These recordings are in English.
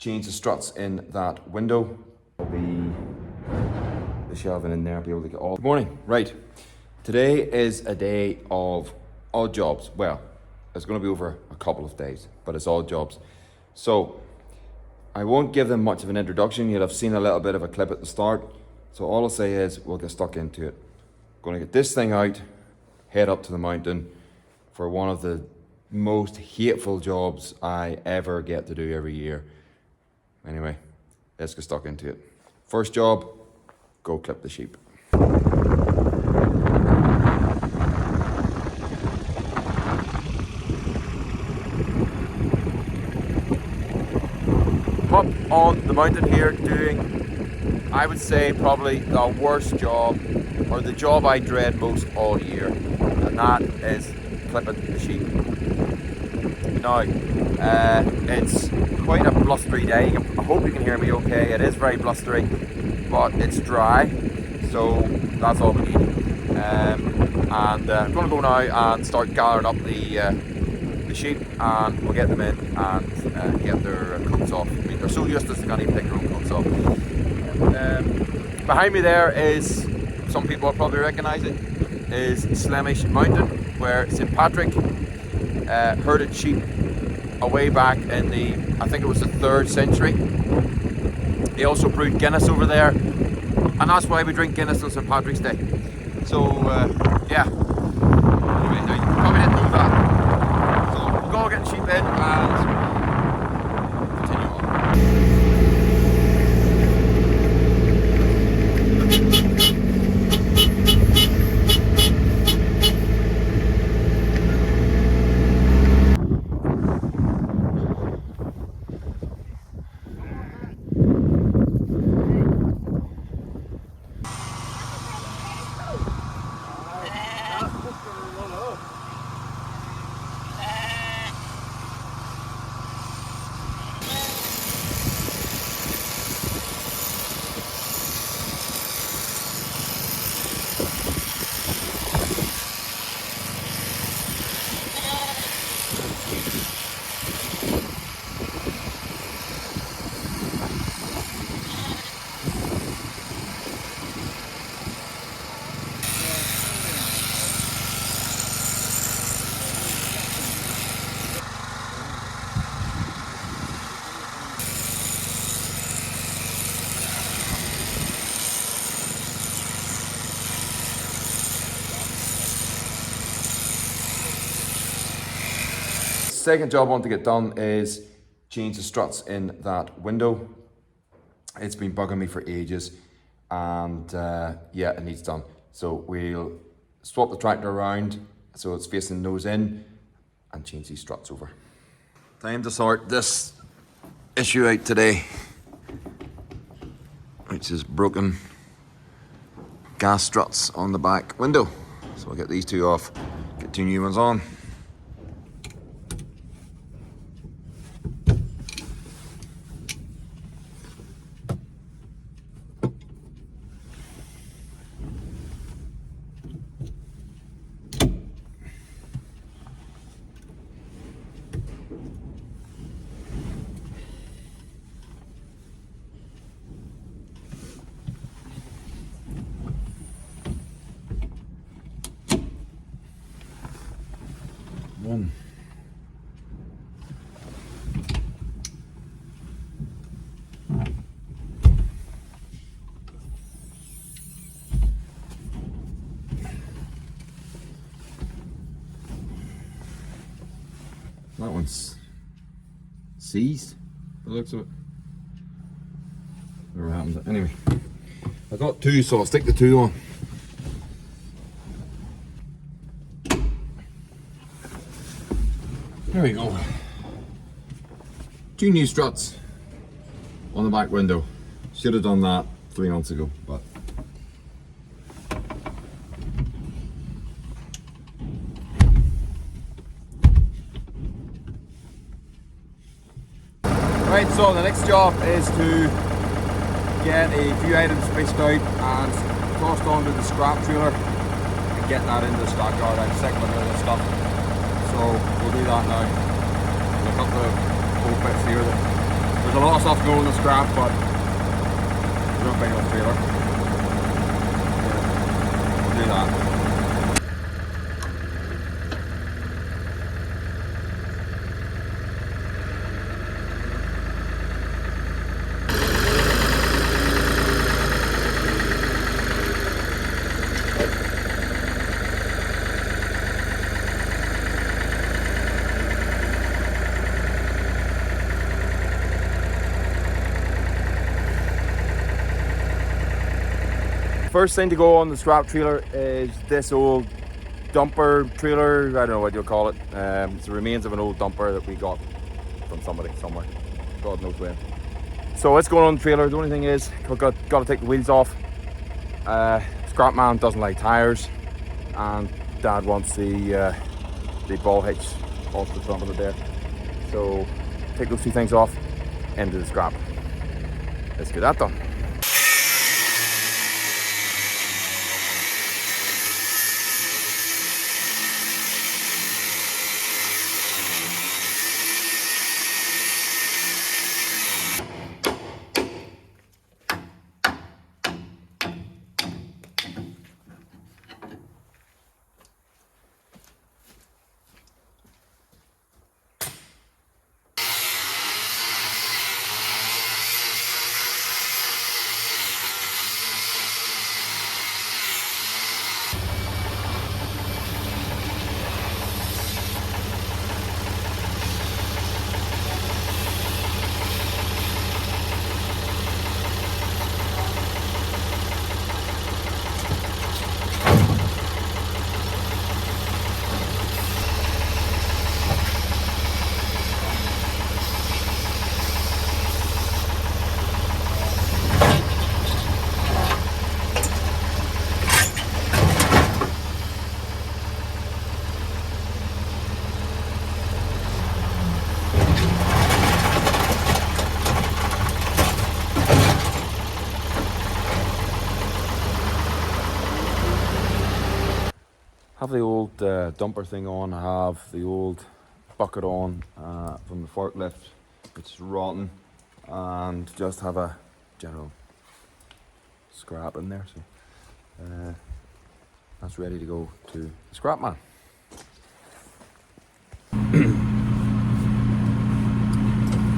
change the struts in that window. There'll be the shelving in there, be able to get all. Good morning. Right, today is a day of odd jobs. Well, it's going to be over a couple of days, but it's odd jobs. So I won't give them much of an introduction. You'll have seen a little bit of a clip at the start. So all I'll say is we'll get stuck into it. Going to get this thing out, head up to the mountain for one of the most hateful jobs I ever get to do every year. Anyway, let's get stuck into it. First job, go clip the sheep. Up on the mountain here doing, I would say, probably the worst job, or the job I dread most all year, and that is clipping the sheep. Now, it's quite a blustery day. I hope you can hear me okay. It is very blustery, but it's dry, so that's all we need. I'm going to go now and start gathering up the sheep, and we'll get them in and get their coats off. I mean, they're so useless they can't even take their own coats off. Behind me there is, some people will probably recognise it, is Slemish Mountain, where St Patrick herded sheep away back in the, I think it was the 3rd century. He also brewed Guinness over there, and that's why we drink Guinness on St Patrick's Day. So yeah, anyway, now you probably didn't know that. So we'll go get the sheep in and continue on. Second job I want to get done is change the struts in that window. It's been bugging me for ages, and yeah, it needs done. So we'll swap the tractor around so it's facing nose in and change these struts over. Time to sort this issue out today, which is broken gas struts on the back window. So I'll get these two off, get 2 new ones on. One. That one's seized, by the looks of it. Never happened. Anyway, I got 2, so I'll stick the 2 on. There we go. 2 new struts on the back window. Should have done that 3 months ago, but right, so the next job is to get a few items fished out and tossed onto the scrap trailer and get that into the stockyard. I'm sick of all this stuff. So we'll do that now. Look up the old bits here that There's a lot of stuff going in the scrap, but we're not big enough trailer. We'll do that. First thing to go on the scrap trailer is this old dumper trailer. I don't know what you'll call it. It's the remains of an old dumper that we got from somebody somewhere. God knows where. So it's going on the trailer. The only thing is, we've got to take the wheels off. Scrap man doesn't like tires, and Dad wants the ball hitch off the front of it there. So take those two things off, into the scrap. Let's get that done. Have the old dumper thing on, have the old bucket on from the forklift, which is rotten, and just have a general scrap in there. So that's ready to go to the scrap man.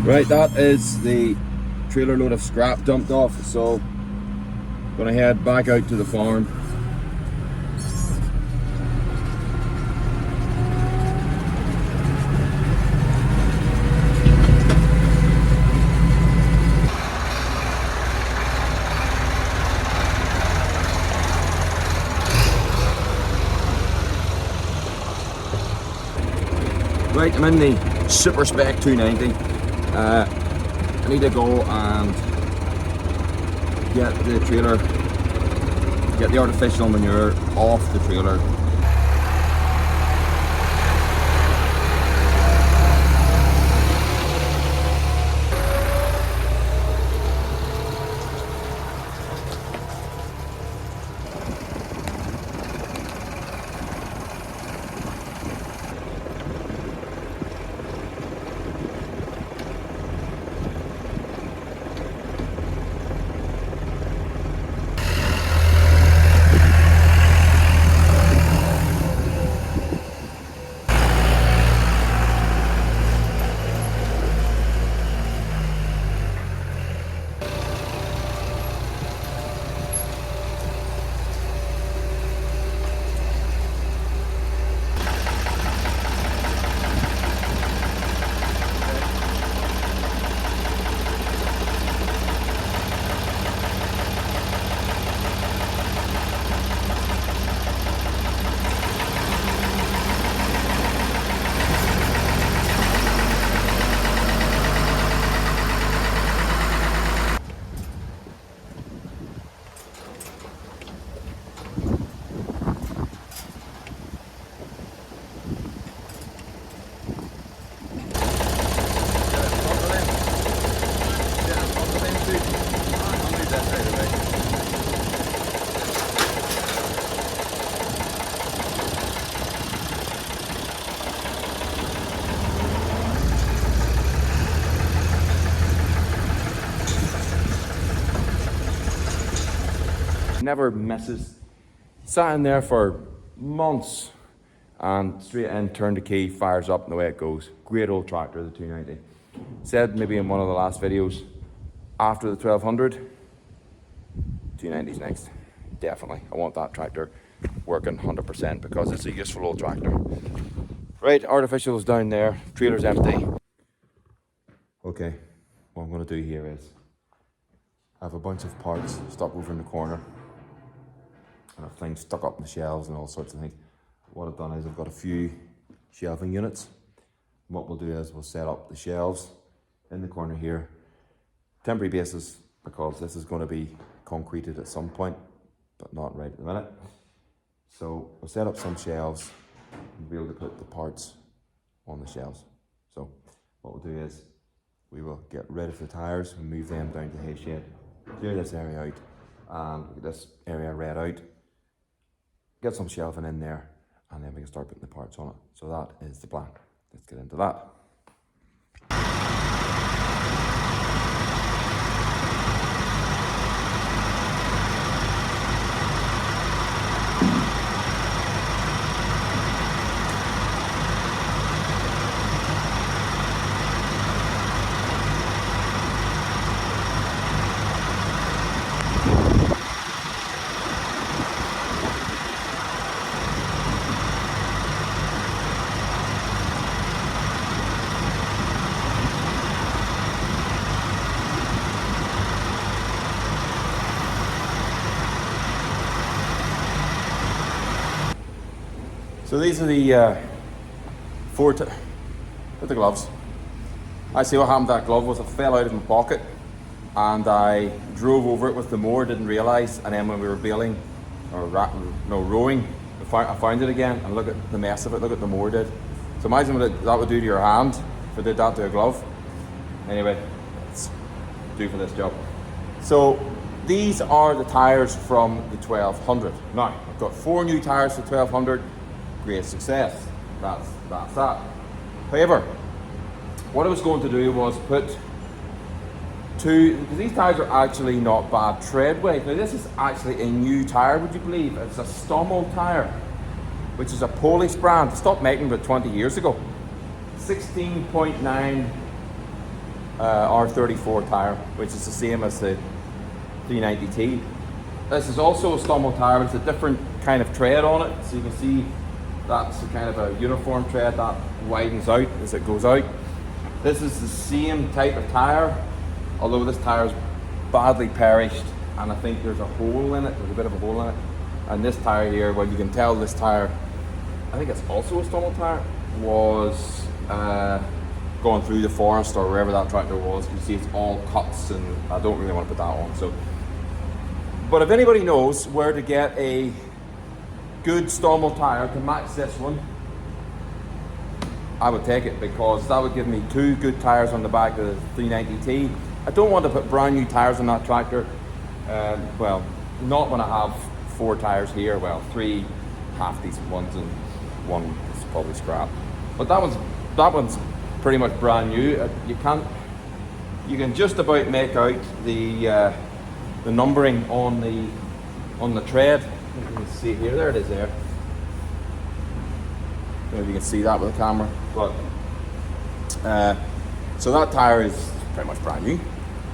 Right, that is the trailer load of scrap dumped off, so gonna head back out to the farm. Right, I'm in the Super Spec 290. I need to go and get the trailer, get the artificial manure off the trailer. never misses. Sat in there for months and straight in, turn the key, fires up, and the way it goes. Great old tractor, the 290. Said maybe in one of the last videos, after the 1200, 290's next. Definitely, I want that tractor working 100% because it's a useful old tractor. Right, artificial's down there, trailer's empty. Okay, what I'm going to do here is I have a bunch of parts stuck over in the corner and I have things stuck up in the shelves and all sorts of things. What I've done is I've got a few shelving units. What we'll do is we'll set up the shelves in the corner here, temporary basis, because this is going to be concreted at some point, but not right at the minute. So we'll set up some shelves and be able to put the parts on the shelves. So what we'll do is we will get rid of the tires and move them down to the hay shed, clear this area out, and get this area red out, get some shelving in there, and then we can start putting the parts on it. So that is the plan. Let's get into that. So these are the with the gloves. I see what happened to that glove was it fell out of my pocket and I drove over it with the mower, didn't realise, and then when we were baling or rowing, I found it again, and look at the mess of it, look at the mower did. So imagine what that would do to your hand if it did that to a glove. Anyway, let's do for this job. So these are the tyres from the 1200. Now, I've got 4 new tyres for 1200. Great success. That's that. However, what I was going to do was put 2, because these tyres are actually not bad tread weight. Now this is actually a new tyre, would you believe? It's a Stommel tyre, which is a Polish brand. They stopped making about 20 years ago. 16.9 R34 tyre, which is the same as the 390T. This is also a Stommel tyre, but it's a different kind of tread on it. So you can see that's a kind of a uniform tread that widens out as it goes out. This is the same type of tyre, although this tyre is badly perished, and I think there's a hole in it. There's a bit of a hole in it. And this tyre here, well, you can tell this tyre, I think it's also a Stommel tyre, was going through the forest or wherever that tractor was. You see it's all cuts, and I don't really want to put that on. So, but if anybody knows where to get a good Stommel tyre to match this one, I would take it, because that would give me 2 good tyres on the back of the 390T. I don't want to put brand new tyres on that tractor. Well, not when I have 4 tyres here. Well, 3 half decent ones and 1 is probably scrap. But that one's pretty much brand new. You can just about make out the numbering on the tread. You can see it here, there it is there. I don't know if you can see that with the camera, but so that tyre is pretty much brand new.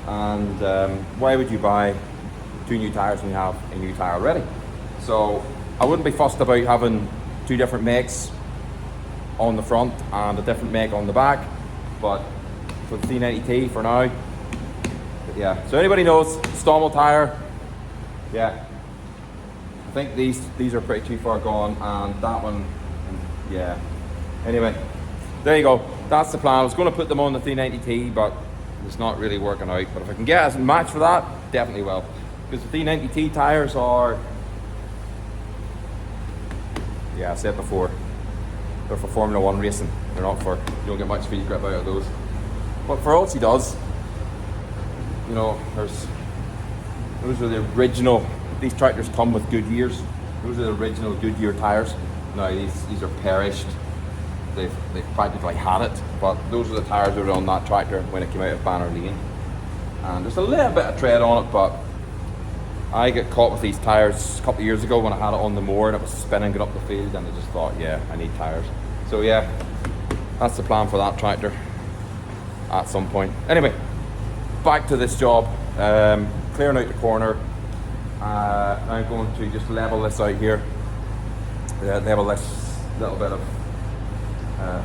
And why would you buy 2 new tyres when you have a new tyre already? So I wouldn't be fussed about having 2 different makes on the front and a different make on the back, but for the 390T for now, yeah. So anybody knows Stommel tyre, yeah. I think these are pretty too far gone, and that one, yeah. Anyway, there you go. That's the plan. I was going to put them on the 390T, but it's not really working out. But if I can get a match for that, definitely will. Because the 390T tyres are, yeah, I said before, they're for Formula 1 racing. They're not for, you don't get much speed grip out of those. But for all she does, you know, those are the original. These tractors come with Goodyears. Those are the original Goodyear tyres. Now these are perished. They've practically had it, but those are the tyres that were on that tractor when it came out of Banner Lane. And there's a little bit of tread on it, but I got caught with these tyres a couple of years ago when I had it on the moor and it was spinning it up the field, and I just thought, yeah, I need tyres. So yeah, that's the plan for that tractor at some point. Anyway, back to this job. Clearing out the corner. I'm going to just level this out here. Level this little bit of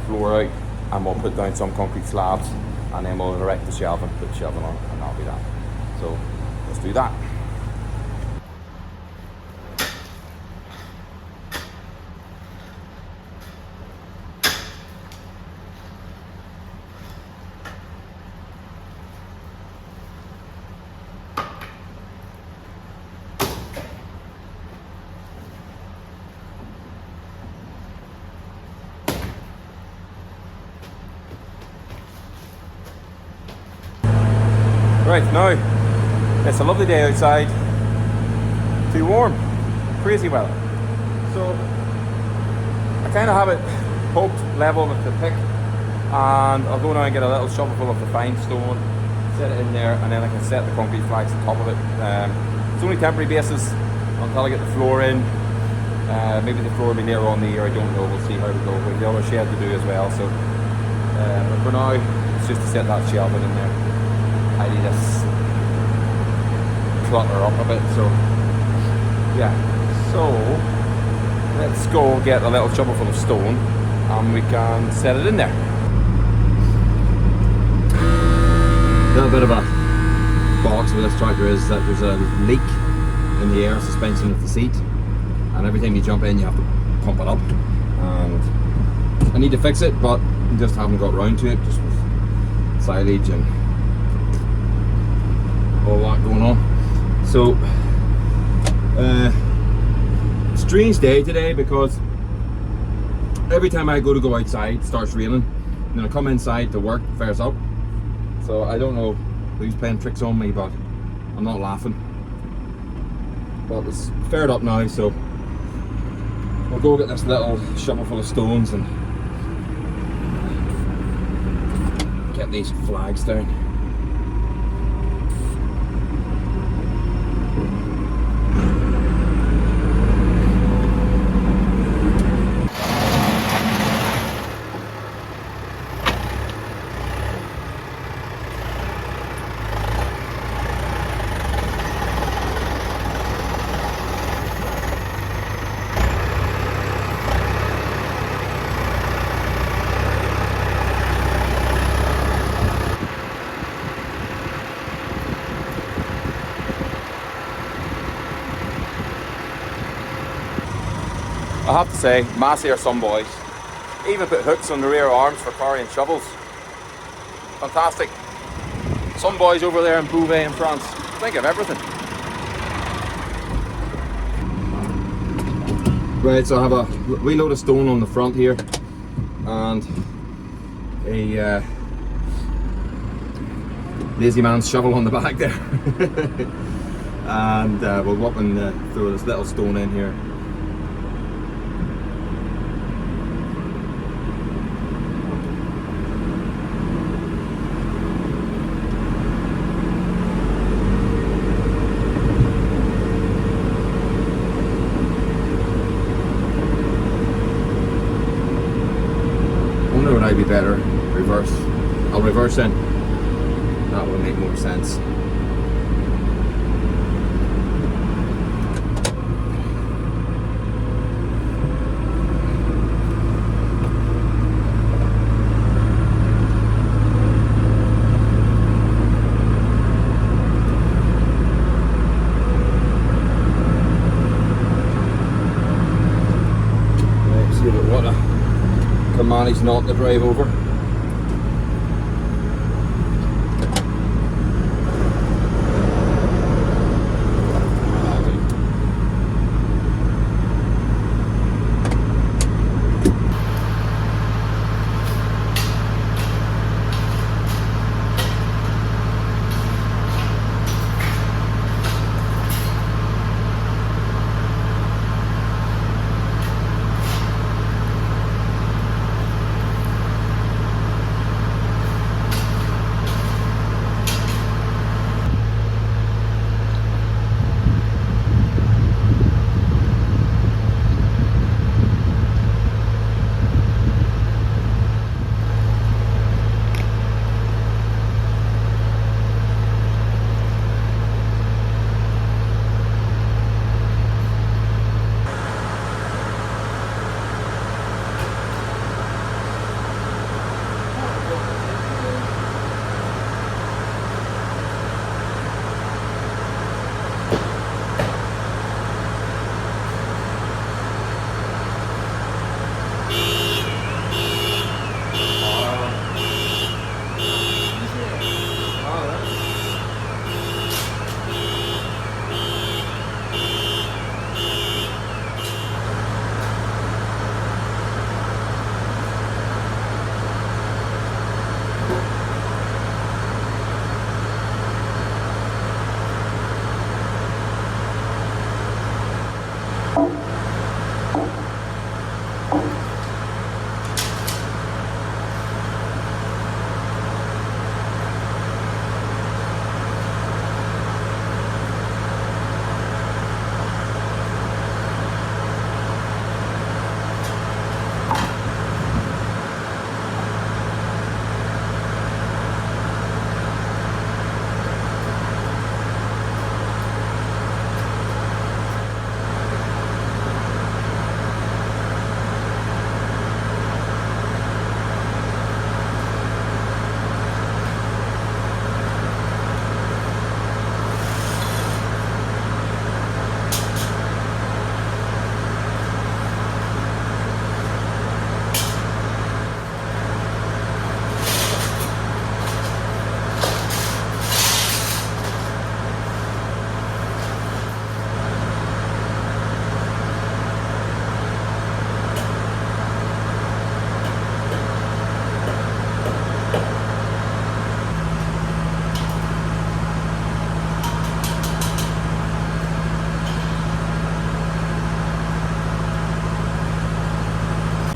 floor out, and we'll put down some concrete slabs, and then we'll erect the shelving, put the shelving on, and that'll be that. So let's do that. Right, now it's a lovely day outside, too warm, crazy weather. So I kind of have it poked level with the pick, and I'll go now and get a little shovelful of the fine stone, set it in there, and then I can set the concrete flags on top of it. It's only temporary basis until I get the floor in. Maybe the floor will be later on in the year, I don't know, we'll see how we go. We have the other shed to do as well, so but for now it's just to set that shelving in there. Tidy this clutter up a bit, so yeah. So let's go get a little shovelful of stone and we can set it in there. A little bit of a box with this tractor is that there's a leak in the air suspension of the seat, and every time you jump in you have to pump it up, and I need to fix it, but just haven't got round to it, just with silage and all that going on. So strange day today, because every time I go outside it starts raining, and then I come inside to work, it fares up. So I don't know who's playing tricks on me, but I'm not laughing. But it's fared up now, so we'll go get this little shovelful of stones and get these flags down. I have to say, Massey are some boys. Even put hooks on the rear arms for carrying shovels. Fantastic. Some boys over there in Beauvais in France think of everything. Right, so I have a wee load of stone on the front here, and a lazy man's shovel on the back there. And we'll go up and throw this little stone in here. Would I be better? Reverse. I'll reverse in. That will make more sense. Let's see what a can manage not to drive over.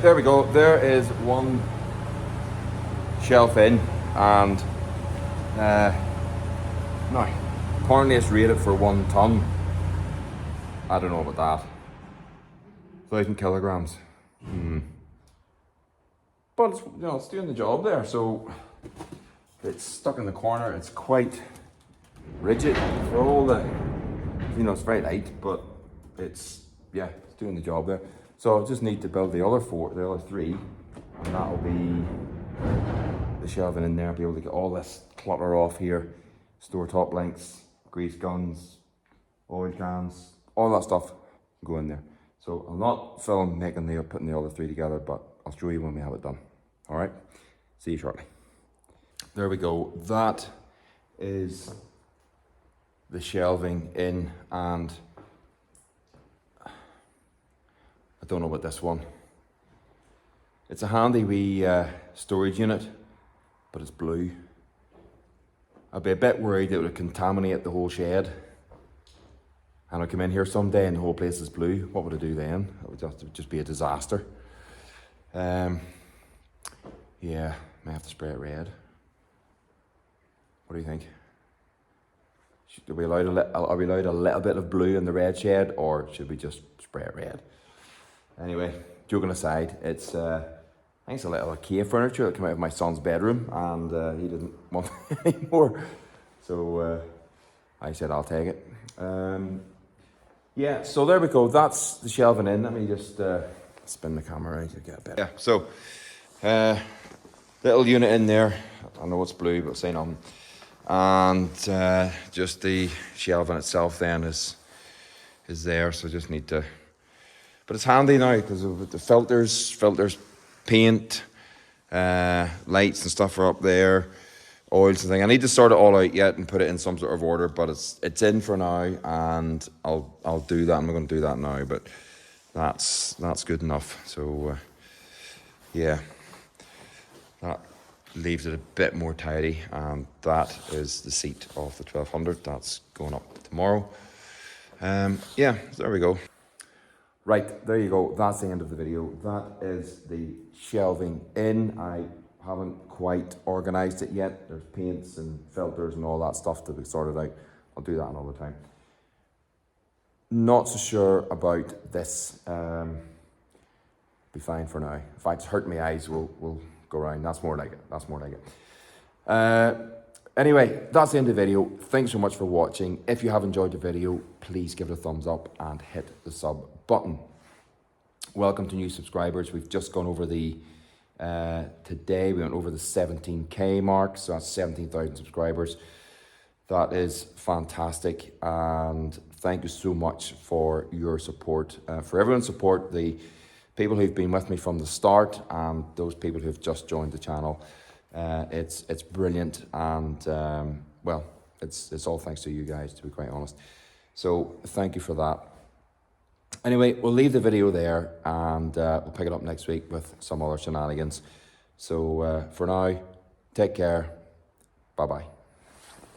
there we go. There is one shelf in, and now apparently it's rated for 1 ton. I don't know about that. 1,000 kilograms. But it's, you know, it's doing the job there. So it's stuck in the corner. It's quite rigid for all the, you know, it's very light, but it's, yeah, it's doing the job there. So I just need to build the other 3, and that'll be the shelving in there. Be able to get all this clutter off here, store top links, grease guns, oil cans, all that stuff can go in there. So I'll not film putting the other 3 together, but I'll show you when we have it done. All right, see you shortly. There we go. That is the shelving in, and I don't know about this one. It's a handy wee storage unit, but it's blue. I'd be a bit worried it would contaminate the whole shed. And I come in here someday and the whole place is blue. What would I do then? It would just be a disaster. Yeah, may have to spray it red. What do you think? Are we allowed a little bit of blue in the red shed, or should we just spray it red? Anyway, joking aside, it's I think it's a little IKEA furniture that came out of my son's bedroom, and he didn't want it anymore. So I said I'll take it. Yeah, so there we go. That's the shelving in. Let me just spin the camera right to get a bit. Yeah, so little unit in there. I know it's blue, but say nothing. And just the shelving itself then is there. So just need to, but it's handy now because of the filters, paint, lights and stuff are up there. Oils and things. I need to sort it all out yet and put it in some sort of order, but it's in for now, and I'll do that. I'm going to do that now, but that's good enough. So yeah, that leaves it a bit more tidy, and that is the seat of the 1200. That's going up tomorrow. Yeah, there we go. Right, there you go. That's the end of the video. That is the shelving in. I haven't quite organised it yet. There's paints and filters and all that stuff to be sorted out. I'll do that another time. Not so sure about this. Be fine for now. In fact, it's hurting my eyes. We'll go around. That's more like it. Anyway, that's the end of the video. Thanks so much for watching. If you have enjoyed the video, please give it a thumbs up and hit the sub button. Welcome to new subscribers. We've just gone over the today we went over the 17k mark, so that's 17,000 subscribers. That is fantastic, and thank you so much for your support, for everyone's support, the people who've been with me from the start and those people who've just joined the channel. It's brilliant, and well, it's all thanks to you guys, to be quite honest. So thank you for that. Anyway, we'll leave the video there, and we'll pick it up next week with some other shenanigans. So for now, take care. Bye-bye.